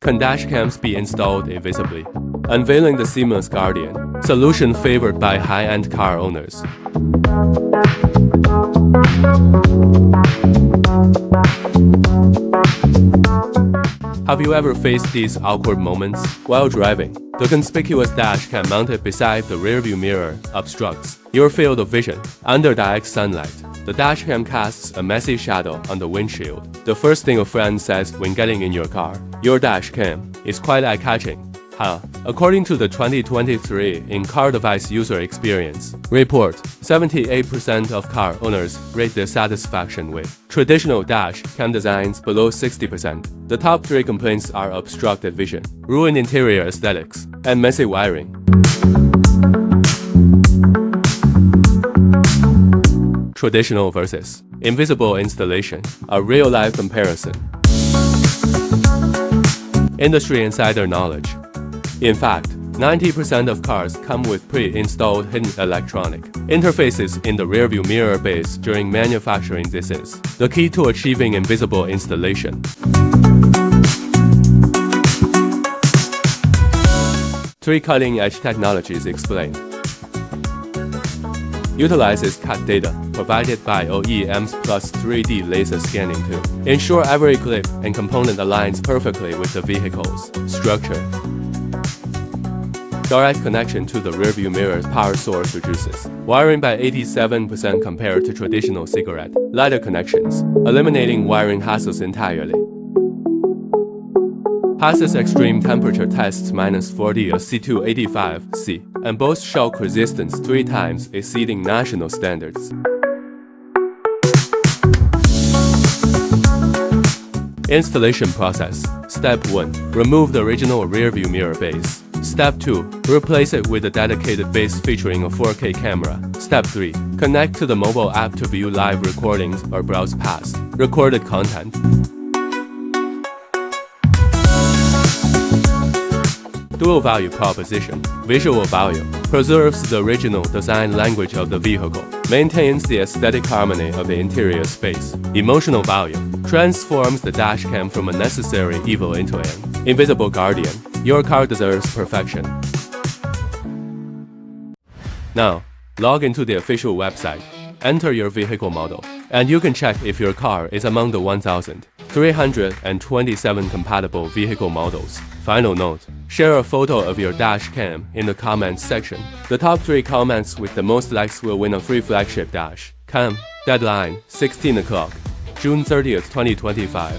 Can dashcams be installed invisibly? Unveiling the seamless Guardian, solution favored by high-end car owners. Have you ever faced these awkward moments while driving? The conspicuous dash cam mounted beside the rearview mirror obstructs your field of vision. Under direct sunlight, the dashcam casts a messy shadow on the windshield. The first thing a friend says when getting in your car, "Your dashcam is quite eye-catching, huh?" According to the 2023 In-Car Device User Experience report, 78% of car owners rate their satisfaction with traditional dash cam designs below 60%. The top 3 complaints are obstructed vision, ruined interior aesthetics, and messy wiring. Traditional versus invisible installation, a real-life comparison. Industry insider knowledge. In fact, 90% of cars come with pre-installed hidden electronic interfaces in the rearview mirror base during manufacturing. This is the key to achieving invisible installation. 3 cutting-edge technologies explained. Utilizes CAD data provided by OEMs plus 3D laser scanning to ensure every clip and component aligns perfectly with the vehicle's structure. Direct connection to the rearview mirror's power source reduces wiring by 87% compared to traditional cigarette lighter connections, eliminating wiring hassles entirely. Passes extreme temperature tests -40 of C285C and boasts shock resistance 3 times exceeding national standards. Installation process. Step 1. Remove the original rearview mirror base. Step 2. Replace it with a dedicated base featuring a 4K camera. Step 3. Connect to the mobile app to view live recordings or browse past recorded content. Dual value proposition. Visual value. Preserves the original design language of the vehicle. Maintains the aesthetic harmony of the interior space. Emotional value. Transforms the dashcam from a necessary evil into an invisible guardian. Your car deserves perfection. Now, log into the official website, enter your vehicle model, and you can check if your car is among the 1,327 compatible vehicle models. Final note, share a photo of your dash cam in the comments section. The top 3 comments with the most likes will win a free flagship dash cam. Deadline, 16 o'clock, June 30th, 2025.